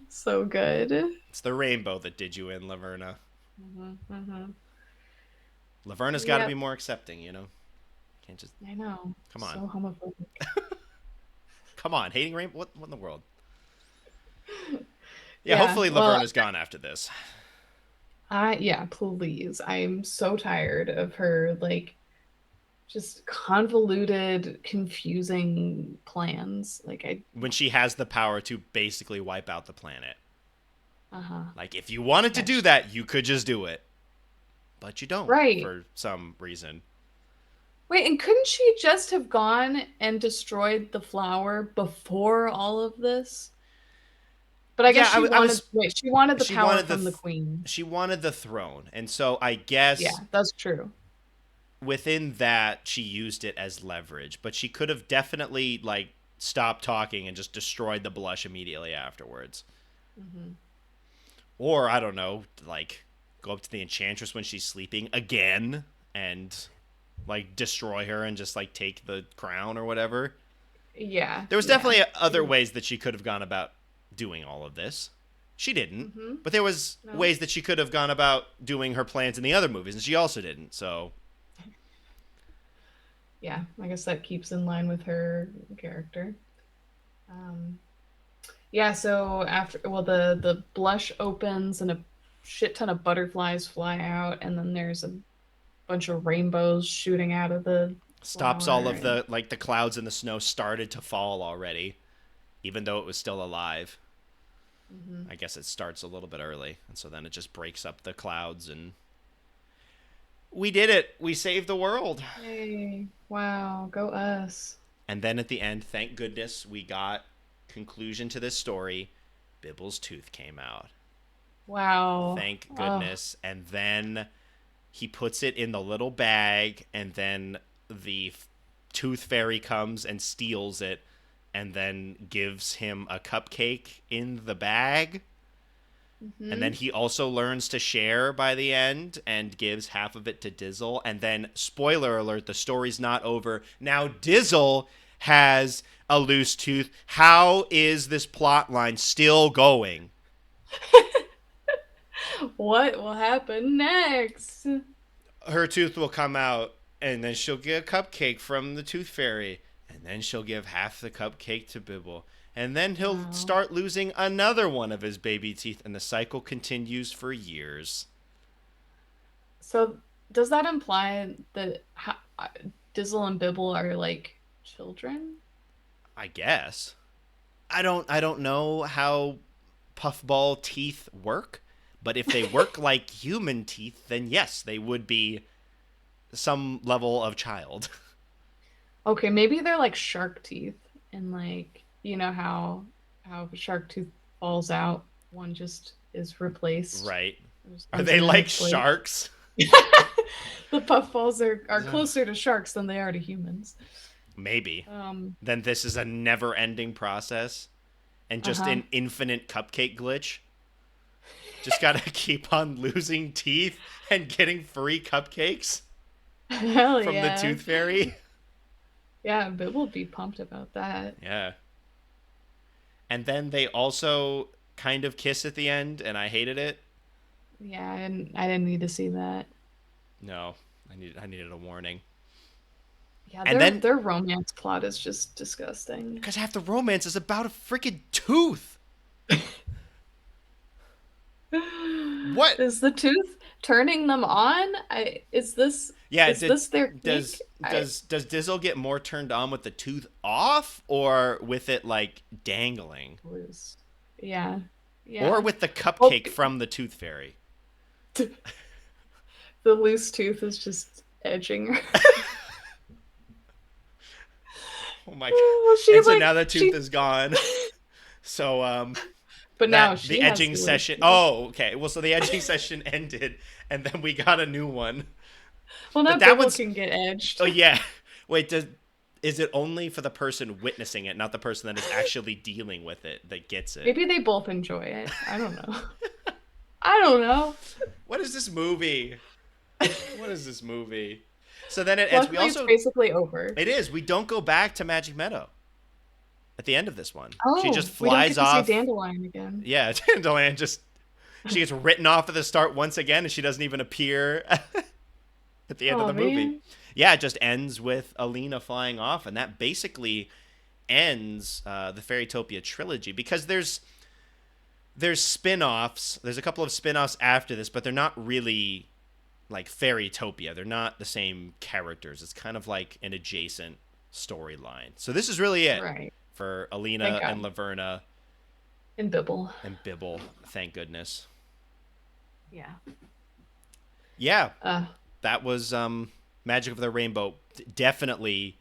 So good. it's the rainbow that did you in, Laverna. Hmm. Hmm. Laverna's got to be Yep, more accepting, Can't just I know. come on, So homophobic. come on, hating rainbow. What in the world? Yeah, Yeah. hopefully Well, Laverna's gone after this. Yeah, please. I'm so tired of her like just convoluted, confusing plans. Like I When she has the power to basically wipe out the planet. uh-huh. Like, if you wanted to Yeah, do that, you could just do it. But you don't, right. for some reason. Wait, and couldn't she just have gone and destroyed the flower before all of this? But I guess Yeah, she I wanted, was. wait, she wanted the She power wanted from the queen. she wanted the throne, and so I Yeah, guess that's true. within that she used it as leverage. But she could have definitely like stopped talking and just destroyed the blush immediately afterwards. Hmm. Or I don't know, like go up to the enchantress when she's sleeping again and like destroy her and just like take the crown or whatever. Yeah, There was yeah. definitely other ways that she could have gone about doing all of this. She didn't, Mm-hmm. but there was No. ways that she could have gone about doing her plans in the other movies, and she also didn't. So Yeah, I guess that keeps in line with her character. Um, yeah, so after, well, the blush opens and a shit ton of butterflies fly out, and then there's a bunch of rainbows shooting out of the stops all flower. of the like the clouds and the snow started to fall already, even though it was still alive. Hmm. I guess it starts a little bit early, and so then it just breaks up the clouds, and we did it. We saved the world. Yay! Wow, go us! And then at the end, thank goodness, we got conclusion to this story. Bibble's tooth came out. Wow. Thank Oh, goodness. And then he puts it in the little bag, and then the tooth fairy comes and steals it and then gives him a cupcake in the bag. And then hmm. he also learns to share by the end and gives half of it to Dizzle. And then, spoiler alert, the story's not over. Now Dizzle has a loose tooth. How is this plot line still going? What will happen next? Her tooth will come out, and then she'll get a cupcake from the tooth fairy. And then she'll give half the cupcake to Bibble. And then he'll Wow. start losing another one of his baby teeth, and the cycle continues for years. So does that imply that Dizzle and Bibble are like children? I guess. I don't know how puffball teeth work, but if they work like human teeth, then yes, they would be some level of child. Okay, maybe they're like shark teeth, and like you know how shark tooth falls out, one just is replaced. Right. It just Are comes they in in like its place. sharks? The puffballs are closer to sharks than they are to humans. Maybe. Um, Then this is a never-ending process and just uh-huh. an infinite cupcake glitch. Just got to keep on losing teeth and getting free cupcakes Hell from the yeah. tooth fairy. Yeah, Bibble would be pumped about that. Yeah. And then they also kind of kiss at the end, and I hated it. Yeah, I didn't need to see that. No, I needed a warning. Yeah, And then their romance plot is just disgusting. because half the romance is about a freaking tooth. What? Is the tooth turning them on? Yeah, Is this their kink? does Dizzle get more turned on with the tooth off or with it like dangling? Loose. Yeah. Or Yeah. with the Well, cupcake from the tooth fairy? the loose tooth is just edging her. Oh my god. Well, she And so like now the tooth she is gone. So but now that she the has edging the loose session. tooth. Oh, okay. Well, so the edging session ended and then we got a new one. Well, now But that Bibble one's can get edged. oh yeah. Wait, is it only for the person witnessing it, not the person that is actually dealing with it that gets it? Maybe they both enjoy it. I don't know. I don't know. What is this movie? What is this movie? So then it ends. We Luckily, it's also basically over. it is. We don't go back to Magic Meadow at the end of this one. She just Oh, we don't flies get to see off. Dandelion again. Yeah, Dandelion just she gets written off at the start once again, and she doesn't even appear at the end of Oh the movie. man. Yeah, it just ends with Alina flying off, and that basically ends the Fairytopia trilogy because there's spin-offs. There's a couple of spin-offs after this, but they're not really like Fairytopia. They're not the same characters. It's kind of like an adjacent storyline. So this is really it Right. for Thank Alina and God. Laverna And Bibble. and Bibble. Thank goodness. Yeah. Yeah, Uh, that was Magic of the Rainbow. Definitely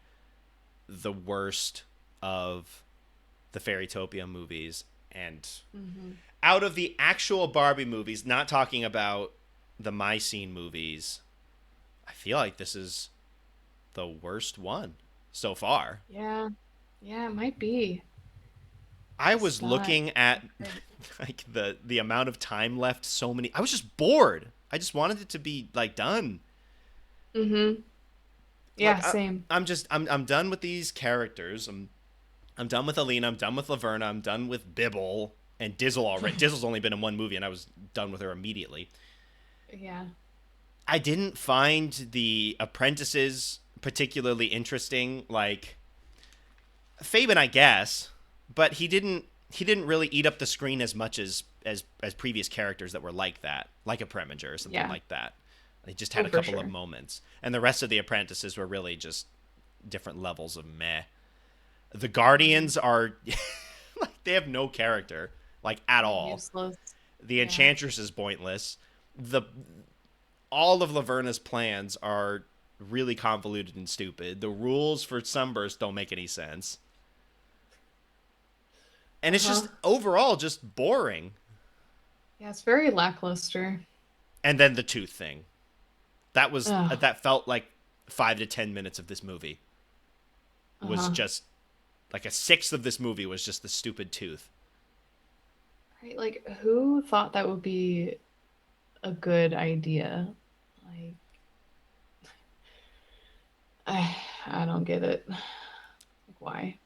the worst of the Fairytopia movies. And mhm. out of the actual Barbie movies, not talking about the My Scene movies, I feel like this is the worst one so far. Yeah. Yeah, it might be. I It's was not looking at great. like the amount of time left, so many. I was just bored. I just wanted it to be like done. Mhm. Like Yeah, same. I'm done with these characters. I'm done with Alina. I'm done with Laverna. I'm done with Bibble and Dizzle already. Dizzle's only been in one movie, and I was done with her immediately. Yeah. I didn't find the apprentices particularly interesting. Like Fabian, I guess, but he didn't really eat up the screen as much as previous characters that were like that, like a Preminger or something Yeah. like that. They just had Oh, a for couple of sure. moments, and the rest of the apprentices were really just different levels of meh. The Guardians Mhm. are like they have no character, like at all. Useless. The Yeah. Enchantress is pointless. The All of Laverna's plans are really convoluted and stupid. The rules for Sunburst don't make any sense. And it's Uh-huh. just overall just boring. Yeah, it's very lackluster. And then the tooth thing. Ugh. That felt like 5 to 10 minutes of this movie was Uh-huh. just like a sixth of this movie was just the stupid tooth. Right, like who thought that would be a good idea? Like I don't get it. Like why?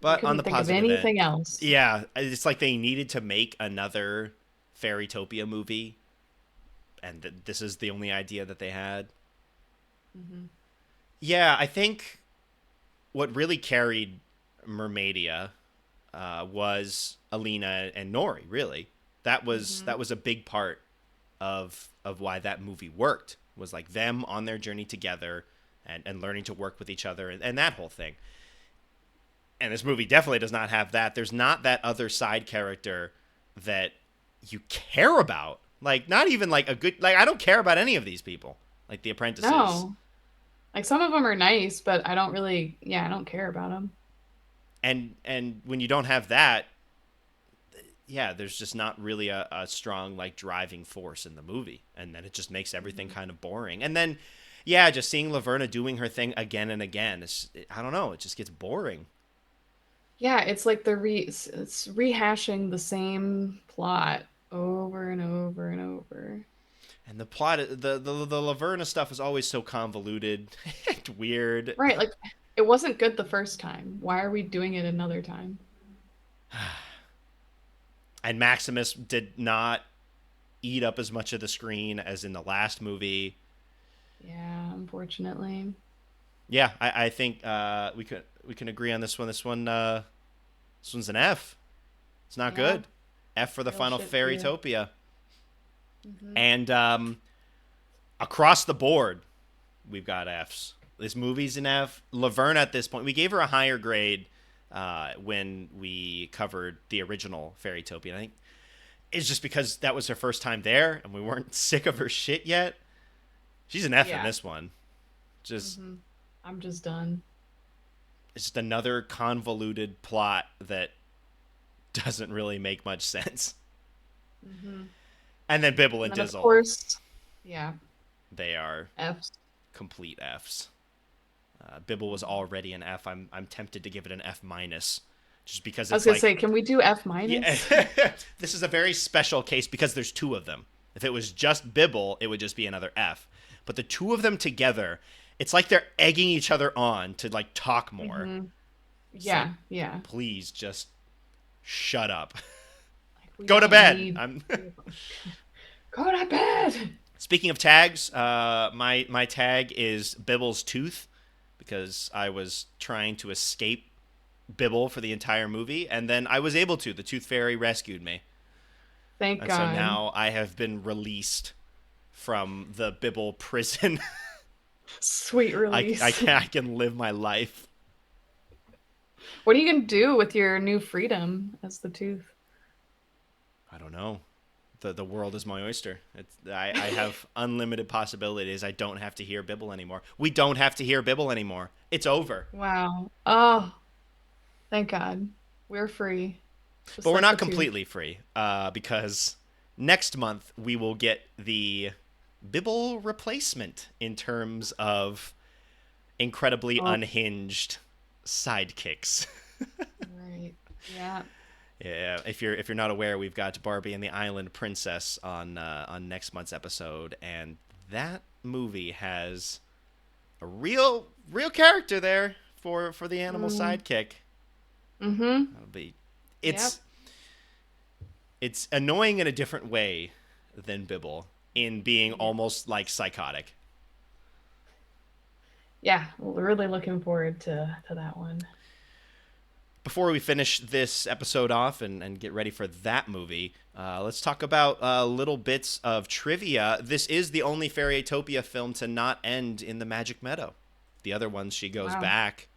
They But on couldn't the think of positive end, anything else. yeah, it's like they needed to make another Fairytopia movie, and this is the only idea that they had. Hmm. Yeah, I think what really carried Mermaidia was Alina and Nori. Really, Hmm. that was a big part of why that movie worked. Was like them on their journey together and learning to work with each other and that whole thing. And this movie definitely does not have that. There's not that other side character that you care about. Like not even like a good like I don't care about any of these people. Like the apprentices. No. Like some of them are nice, but I don't really, yeah, I don't care about them. And when you don't have that, yeah, there's just not really a strong like driving force in the movie. And then it just makes everything Hmm. kind of boring. And then yeah, just seeing Laverna doing her thing again and again. I don't know, it just gets boring. Yeah, it's like it's rehashing the same plot over and over and over. And the plot, the Laverna stuff is always so convoluted and weird. Right, like it wasn't good the first time. Why are we doing it another time? And Maximus did not eat up as much of the screen as in the last movie. Yeah, unfortunately. Yeah, I think we can agree on this one. This one's an F. It's not Yeah, good. F for the real final shit tier. Fairytopia. Hmm. And across the board, we've got Fs. This movie's an F. Laverne at this point, we gave her a higher grade when we covered the original Fairytopia. I think it's just because that was her first time there and we weren't sick of her shit yet. She's an F in Yeah. this one. Just Hmm. I'm just done. it's just another convoluted plot that doesn't really make much sense. Hmm. And then Bibble And and then of Dizzle, course, yeah, they are F's. complete Fs. Bibble was already an F. I'm tempted to give it an F minus, just because I was it's gonna like say, can we do F yeah, minus? this is a very special case because there's two of them. If it was just Bibble, it would just be another F. But the two of them together, it's like they're egging each other on to like talk more. Hmm. It's like, Yeah, yeah. please just shut up. Like we Go to don't bed. need I'm go to bed. Speaking of tags, my tag is Bibble's tooth because I was trying to escape Bibble for the entire movie, and then I was able to. The Tooth Fairy rescued me. Thank And so God. now I have been released from the Bibble prison. Sweet release. I can live my life. What are you gonna do with your new freedom as the tooth? I don't know. The world is my oyster. I have unlimited possibilities. I don't have to hear Bibble anymore. We don't have to hear Bibble anymore. It's over. Wow. Oh, thank God. We're free. But Just we're like the not tooth. completely free because next month we will get the Bibble replacement in terms of incredibly Oh, unhinged sidekicks. right. Yeah. Yeah, if you're not aware, we've got Barbie and the Island Princess on next month's episode, and that movie has a real character there for the animal Mm. sidekick. Mm-hmm. That'll be Yep. it's it's annoying in a different way than Bibble in being Yeah. almost like psychotic. Yeah. We're really looking forward to that one. Before we finish this episode off and get ready for that movie, let's talk about little bits of trivia. This is the only Fairytopia film to not end in the Magic Meadow. The other ones, she goes Wow. back,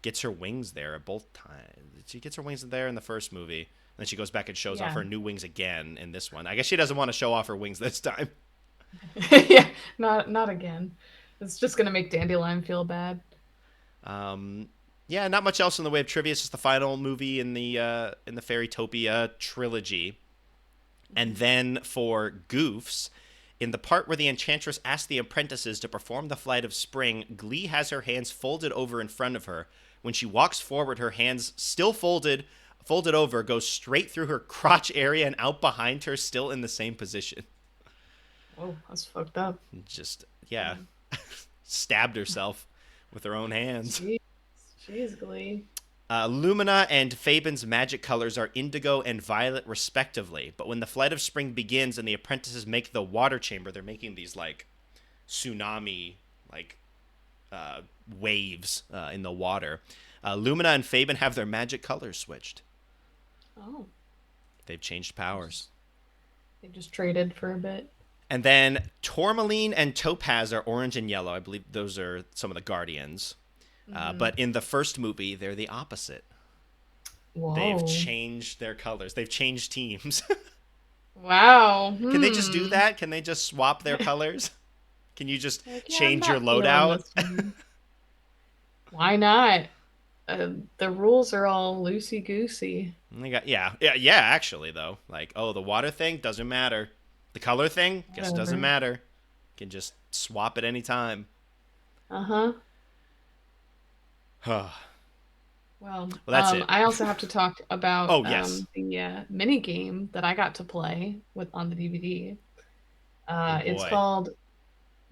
gets her wings there at both times. She gets her wings there in the first movie, then she goes back and shows off Yeah. her new wings again in this one. I guess she doesn't want to show off her wings this time. Yeah. Not again. It's just gonna make Dandelion feel bad. Um, yeah, not much else in the way of trivia. It's just the final movie in the Fairytopia trilogy. And then for goofs, in the part where the enchantress asks the apprentices to perform the flight of spring, Glee has her hands folded over in front of her. When she walks forward, her hands still folded over, go straight through her crotch area and out behind her, still in the same position. Oh, that's fucked up. Just yeah, Um, stabbed herself with her own hands. Jeez. Jeez, Glee. Lumina and Fabin's magic colors are indigo and violet, respectively. But when the flight of spring begins and the apprentices make the water chamber, they're making these like tsunami like uh, waves in the water. Lumina and Fabin have their magic colors switched. Oh. They've changed powers. They just traded for a bit. And then Tourmaline and Topaz are orange and yellow. I believe those are some of the guardians. Mm-hmm. But in the first movie, they're the opposite. They've Whoa. changed their colors. They've changed teams. Wow. Can they just do Hmm. that? Can they just swap their colors? Can you just Like, yeah, I'm change your not feeling loadout? this one. Why not? The rules are all loosey goosey. Yeah. Actually, though, like, oh, the water thing doesn't matter. The color thing, guess doesn't Whatever. matter. Can just swap at any time. Uh-huh. Well, Well, that's it. I also have to talk about Oh yes. the mini game that I got to play with on the DVD. Oh It's boy. called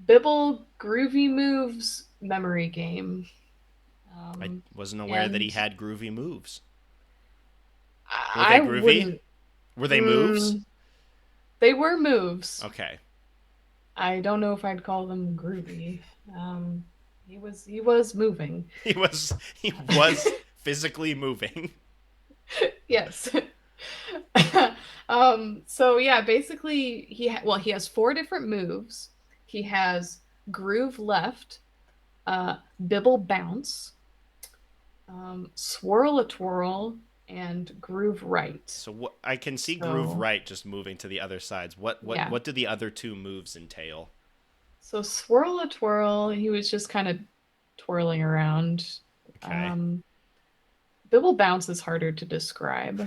Bibble Groovy Moves Memory Game. I wasn't aware that And he had groovy moves. Were they I groovy? wouldn't. Were they moves? Mm, they were moves. Okay. I don't know if I'd call them groovy. He was moving. He was physically moving. Yes. So yeah, basically he has four different moves. He has groove left, bibble bounce, swirl a twirl, and groove right. So what I can see groove So right just moving to the other sides. yeah. What do the other two moves entail? So swirl a twirl, he was just kind of twirling around. Okay. Bibble bounce is harder to describe.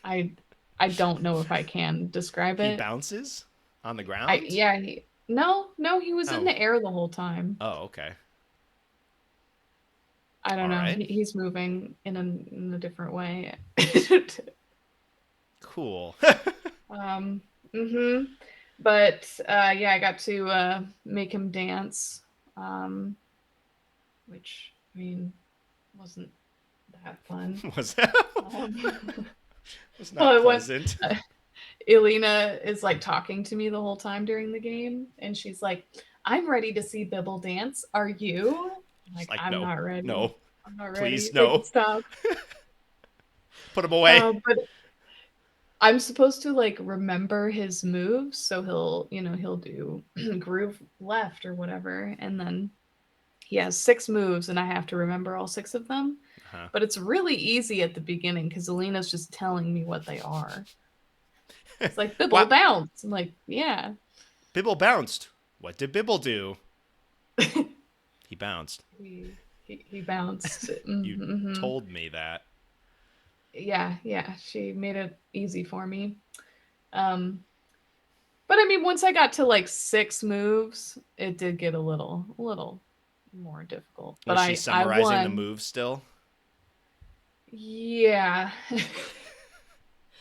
I I don't know if I can describe He it. bounces on the I ground? yeah, no, he was in Oh. the air the whole time. Oh, okay. I don't All know. right. He's moving in a different way. Cool. um mhm. But yeah, I got to make him dance. Um which I mean wasn't that fun. was that Um, was not well, when pleasant. Elena is like talking to me the whole time during the game, and she's like, "I'm ready to see Bibble dance. Are you?" I'm Just like, like "I'm no. not ready. No. I'm not ready. Please Like, no. stop." Put him away. But I'm supposed to like remember his moves, so he'll do groove left or whatever, and then he has 6 moves, and I have to remember all 6 of them. Huh. But it's really easy at the beginning because Alina's just telling me what they are. It's like Bibble What? bounce. I'm like, yeah. Bibble bounced. What did Bibble do? He bounced. He bounced. You Mm-hmm. told me that. Yeah. She made it easy for me. Um, but I mean, once I got to like 6 moves, it did get a little more difficult. But Was she I summarizing the won. moves still? Yeah.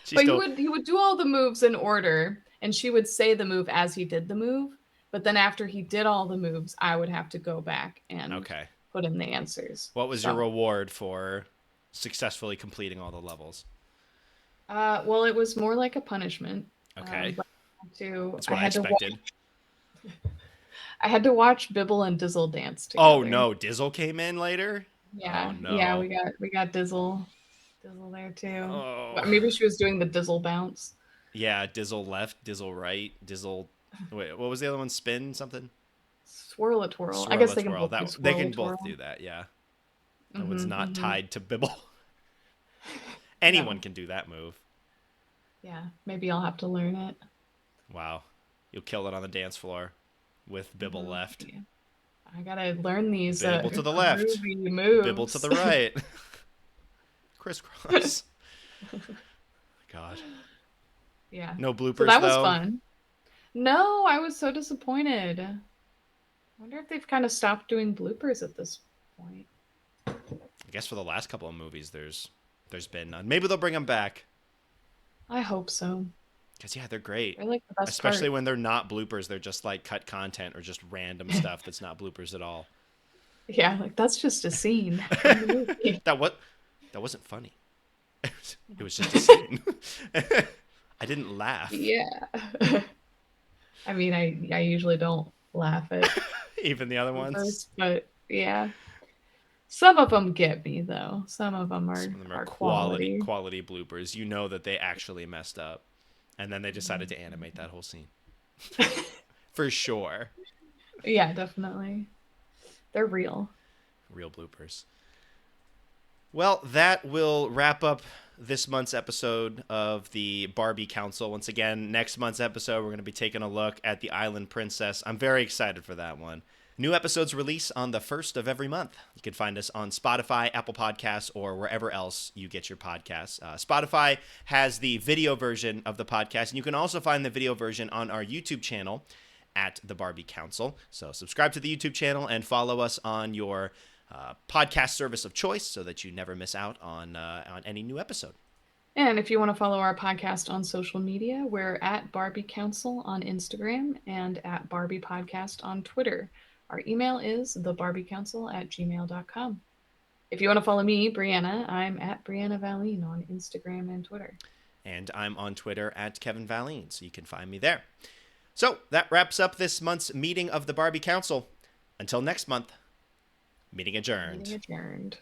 She But still. he would do all the moves in order, and she would say the move as he did the move. But then after he did all the moves, I would have to go back and Okay. put in the answers. What was your So, reward for successfully completing all the levels? well, it was more like a punishment. Okay. But That's I what I had to watch, expected. I had to watch Bibble and Dizzle dance Oh together. no, Dizzle came in later? Oh Yeah, no. we got Dizzle there too. Oh. Maybe she was doing the Dizzle bounce. Yeah, Dizzle left, Dizzle right, Dizzle. Wait, what was the other one? Spin something? Swirl a twirl. I Swirl guess a they can twirl. both do That they swirl a can both twirl. do that. Yeah, that one's Mm-hmm, not mm-hmm. tied to Bibble. No. Anyone can do that move. Yeah, maybe I'll have to learn it. Wow, you'll kill it on the dance floor with Bibble Mm-hmm. left. Yeah. I gotta learn these Bibble to the left, groovy Bibble to moves. the right. Crisscross. God. Yeah. No So bloopers that was though. fun. No, I was so disappointed. I wonder if they've kind of stopped doing bloopers at this point. I guess for the last couple of movies, there's been none. Maybe they'll bring them back. I hope so. Cause yeah, they're great. They're like the best Especially part. when they're not bloopers, they're just like cut content or just random stuff that's not bloopers at all. Yeah, like that's just a scene from the movie. That what? That wasn't funny. It was just a scene. I didn't laugh. Yeah. I mean, I usually don't laugh at Even the other ones. bloopers, but yeah. Some of them get me though. Some of them Some of them are are quality quality. quality bloopers. You know that they actually messed up, and then they decided to animate that whole scene for sure. Yeah, definitely. They're real. Real bloopers. Well, that will wrap up this month's episode of the Barbie Council. Once again, next month's episode, we're going to be taking a look at the Island Princess. I'm very excited for that one. New episodes release on the first of every month. You can find us on Spotify, Apple Podcasts, or wherever else you get your podcasts. Spotify has the video version of the podcast, and you can also find the video version on our YouTube channel at the Barbie Council. So subscribe to the YouTube channel and follow us on your podcast service of choice so that you never miss out on any new episode. And if you want to follow our podcast on social media, we're at Barbie Council on Instagram and at Barbie Podcast on Twitter. Our email is thebarbiecouncil@gmail.com. If you want to follow me, Briana, I'm at Briana Valine on Instagram and Twitter. And I'm on Twitter at Kevin Valine, so you can find me there. So that wraps up this month's meeting of the Barbie Council. Until next month, meeting adjourned. Meeting adjourned.